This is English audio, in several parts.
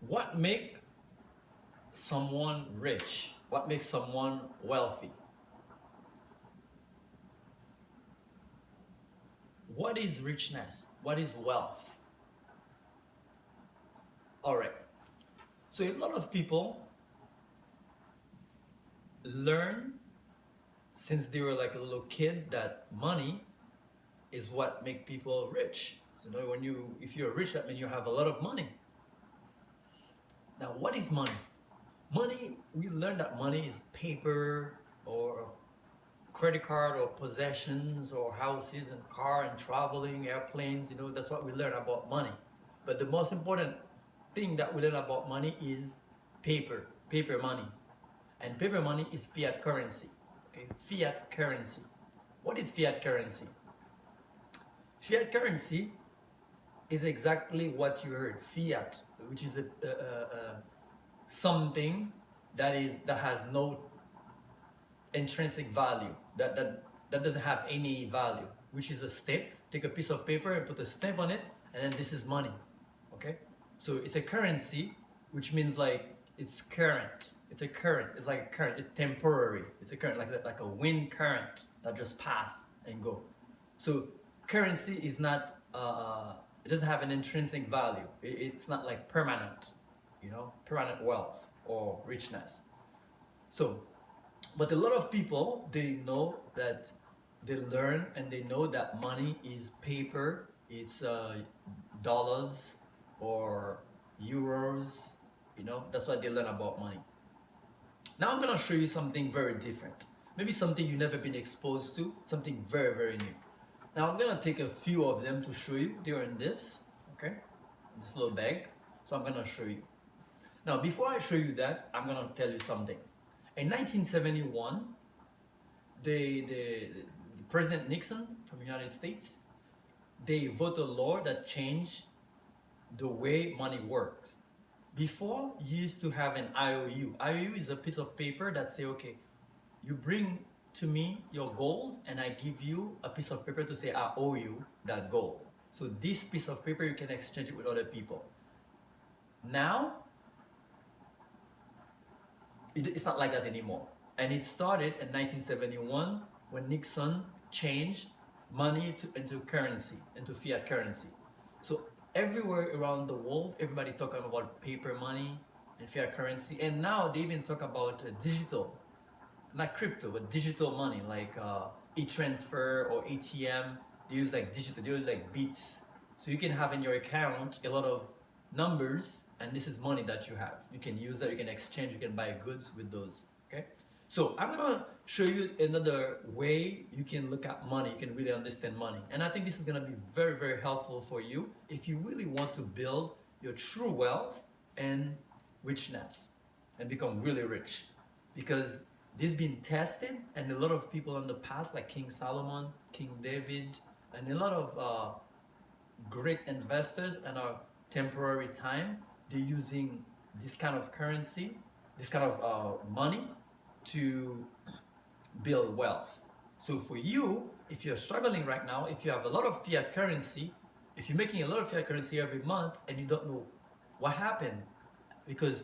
What makes someone rich? What makes someone wealthy? What is richness? What is wealth? All right. So a lot of people learn since they were like a little kid that money is what make people rich. So when if you're rich, that means you have a lot of money. Now, what is money? Money, we learned that money is paper or credit card or possessions or houses and car and traveling, airplanes, that's what we learn about money. But the most important thing that we learn about money is paper money. And paper money is fiat currency. Okay, fiat currency. What is fiat currency? Fiat currency is exactly what you heard, fiat, which is something that has no intrinsic value, that doesn't have any value, which is a stamp. Take a piece of paper and put a stamp on it, and then this is money. Okay, so it's a currency, which means like it's current. It's a current. It's like a current. It's temporary. It's a current, like a wind current that just pass and go. So currency is not. It doesn't have an intrinsic value. It's not like permanent, permanent wealth or richness. So, but a lot of people, they know that, they learn and they know that money is paper. It's dollars or euros. That's what they learn about money. Now I'm gonna show you something very different. Maybe something you've never been exposed to, something very, very new. Now I'm gonna take a few of them to show you. They're in this, okay? This little bag. So I'm gonna show you. Now before I show you that, I'm gonna tell you something. In 1971, the President Nixon from the United States, they voted a law that changed the way money works. Before, you used to have an IOU. IOU is a piece of paper that say, okay, you bring to me your gold and I give you a piece of paper to say I owe you that gold. So this piece of paper, you can exchange it with other people. Now, it's not like that anymore. And it started in 1971 when Nixon changed money into currency, into fiat currency. So everywhere around the world, everybody talking about paper money and fiat currency. And now they even talk about digital, not crypto, but digital money, like e-transfer or ATM. They use like digital, they use like bits. So you can have in your account a lot of numbers, and this is money that you have. You can use that, you can exchange, you can buy goods with those, okay? So I'm gonna show you another way you can look at money, you can really understand money. And I think this is gonna be very, very helpful for you if you really want to build your true wealth and richness and become really rich. Because this has been tested, and a lot of people in the past, like King Solomon, King David, and a lot of great investors in our temporary time, they're using this kind of currency, this kind of money to build wealth. So for you, if you're struggling right now, if you have a lot of fiat currency, if you're making a lot of fiat currency every month and you don't know what happened, because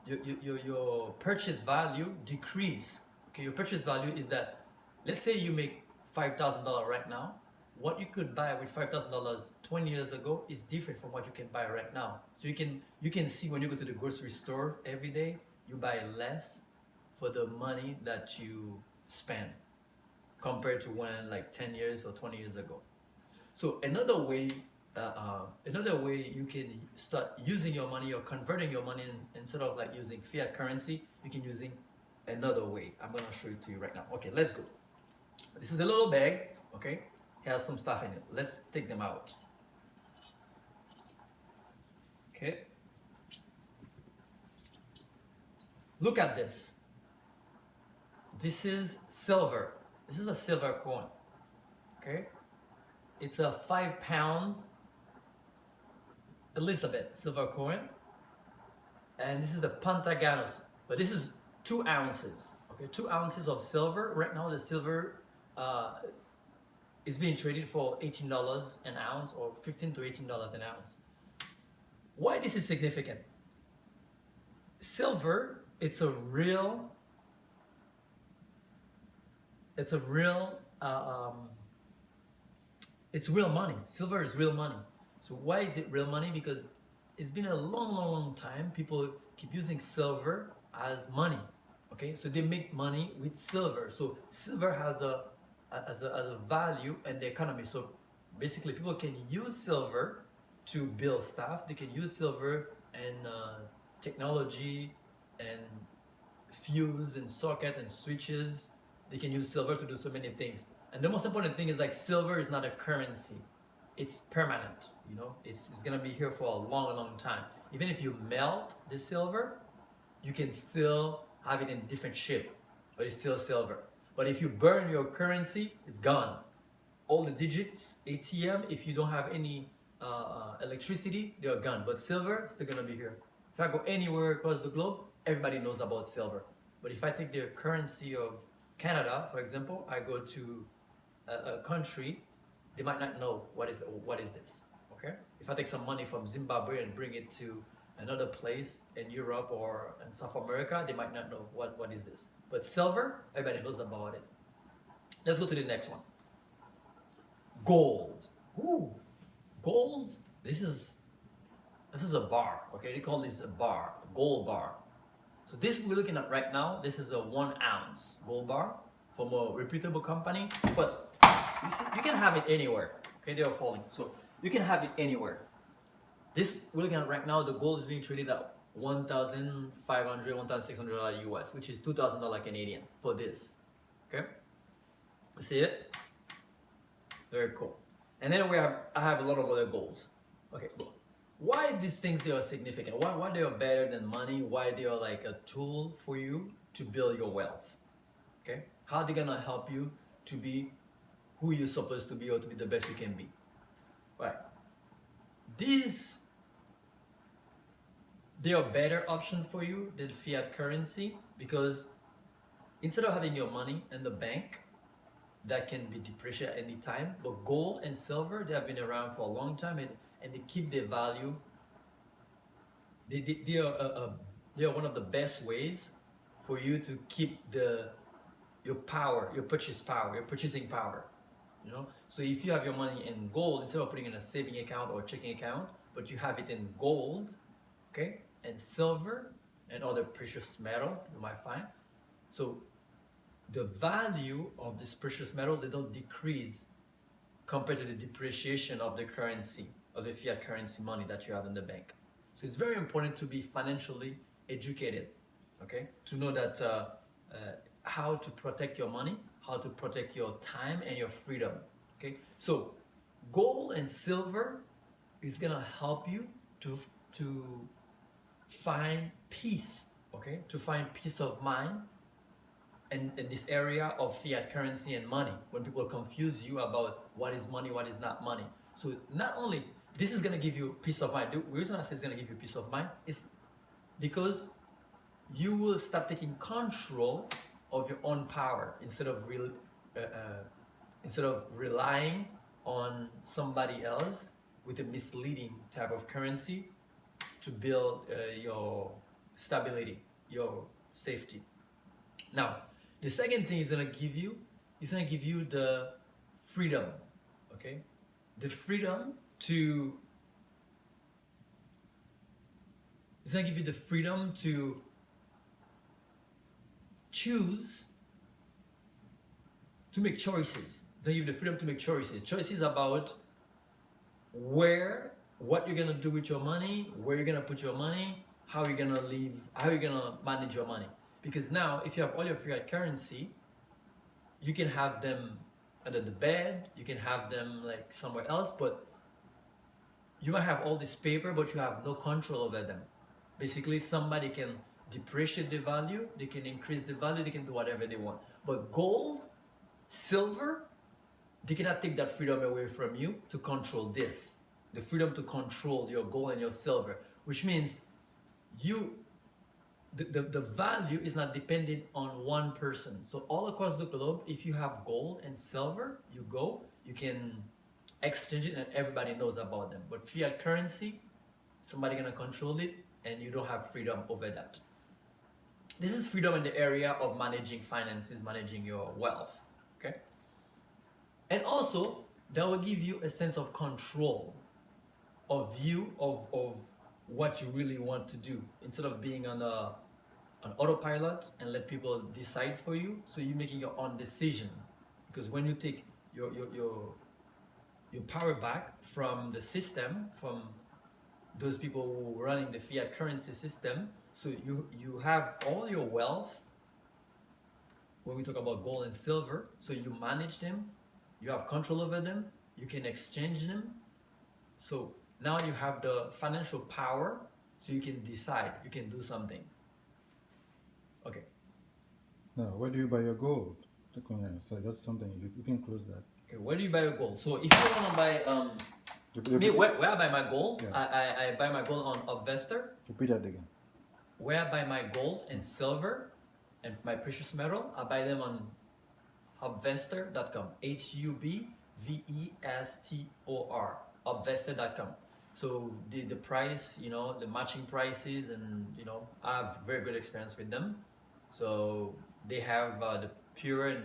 your purchase value decrease. Okay, your purchase value is that, let's say you make $5,000 right now. What you could buy with $5,000 20 years ago is different from what you can buy right now. So you can see when you go to the grocery store every day, you buy less for the money that you spend compared to when like 10 years or 20 years ago. So another way you can start using your money or converting your money instead of like using fiat currency, you can using another way. I'm gonna show it to you right now. Okay, let's go. This is a little bag, okay? It has some stuff in it. Let's take them out. Okay. Look at this. This is silver. This is a silver coin. Okay. It's a 5-pound Elizabeth silver coin. And this is the Pentagonus. But this is 2 ounces. Okay, 2 ounces of silver. Right now the silver is being traded for $18 an ounce or $15 to $18 an ounce. Why this is significant? silver, it's a real it's real money. Silver is real money. So why is it real money? Because it's been a long time. People keep using silver as money. Okay, so they make money with silver. So silver has a value in the economy. So basically, people can use silver to build stuff. They can use silver and technology and fuse and socket and switches. They can use silver to do so many things. And the most important thing is like silver is not a currency. It's permanent, you know. It's gonna be here for a long time. Even if you melt the silver, you can still have it in different shape, but it's still silver. But if you burn your currency, it's gone. All the digits, ATM, if you don't have any electricity, they're gone. But silver, still gonna be here. If I go anywhere across the globe, everybody knows about silver. But if I take the currency of Canada, for example, I go to a country, they might not know what is this. Okay? If I take some money from Zimbabwe and bring it to another place in Europe or in South America, they might not know what is this. But silver, everybody knows about it. Let's go to the next one. Gold. Ooh. Gold, this is a bar, okay? They call this a bar, a gold bar. So this we're looking at right now, this is a 1 ounce gold bar from a reputable company, but you see, you can have it anywhere. Okay, they are falling. So you can have it anywhere. This we're looking at right now, the gold is being traded at $1,500, $1,600 US, which is $2,000 Canadian for this. Okay, you see it? Very cool. And then I have a lot of other golds. Okay, why these things they are significant? Why they are better than money? Why they are like a tool for you to build your wealth? Okay, how they gonna help you to be who you're supposed to be or to be the best you can be? Right. They are better option for you than fiat currency because instead of having your money in the bank that can be depreciated at any time, but gold and silver, they have been around for a long time and they keep their value. They are one of the best ways for you to keep your power, your purchasing power. You know, so if you have your money in gold, instead of putting it in a saving account or checking account, but you have it in gold, okay, and silver and other precious metal you might find. So the value of this precious metal, they don't decrease compared to the depreciation of the currency, of the fiat currency money that you have in the bank. So it's very important to be financially educated, okay, to know that how to protect your money, how to protect your time and your freedom. Okay, so gold and silver is gonna help you to find peace. Okay, to find peace of mind in this area of fiat currency and money. When people confuse you about what is money, what is not money. So not only this is gonna give you peace of mind. The reason I say it's gonna give you peace of mind is because you will start taking control of your own power instead of relying on somebody else with a misleading type of currency to build your stability, your safety. Now, the second thing is gonna give you the freedom, okay? The freedom to it's gonna give you the freedom to choose, to make choices. It's gonna give you the freedom to make choices. Choices about what you're gonna do with your money, where you're gonna put your money, how you're gonna live, how you're gonna manage your money. Because now, if you have all your fiat currency, you can have them under the bed, you can have them like somewhere else, but you might have all this paper, but you have no control over them. Basically, somebody can depreciate the value, they can increase the value, they can do whatever they want. But gold, silver, they cannot take that freedom away from you to control this. The freedom to control your gold and your silver, which means the value is not dependent on one person. So all across the globe, if you have gold and silver, you can exchange it and everybody knows about them. But fiat currency, somebody gonna control it and you don't have freedom over that. This is freedom in the area of managing finances, managing your wealth. Okay. And also, that will give you a sense of control of you, of what you really want to do, instead of being on an autopilot and let people decide for you. So you're making your own decision, because when you take your power back from the system, from those people who are running the fiat currency system, so you have all your wealth. When we talk about gold and silver, so you manage them, you have control over them, you can exchange them. So now you have the financial power, so you can decide, you can do something. Okay. Now, where do you buy your gold? So that's something you can close that. Okay, where do you buy your gold? So if you want to buy, me, where I buy my gold, yeah. I buy my gold on Upvester. Repeat that again. Where I buy my gold and silver and my precious metal, I buy them on Hubvestor.com. Hubvestor. Hubvestor.com. So the price, you know, the matching prices, and you know, I have very good experience with them. So they have the pure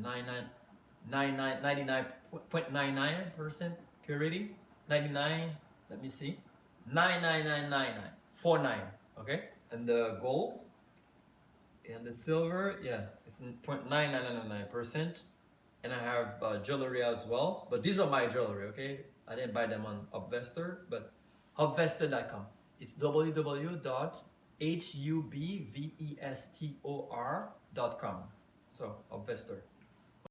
99.99% purity. 99. Let me see. 9999949. Okay, and the gold and the silver, yeah, it's 0.9999%. And I have jewelry as well, but these are my jewelry. Okay, I didn't buy them on Upvestor, but Hubvestor.com. It's www.hubvestor.com. So Upvestor.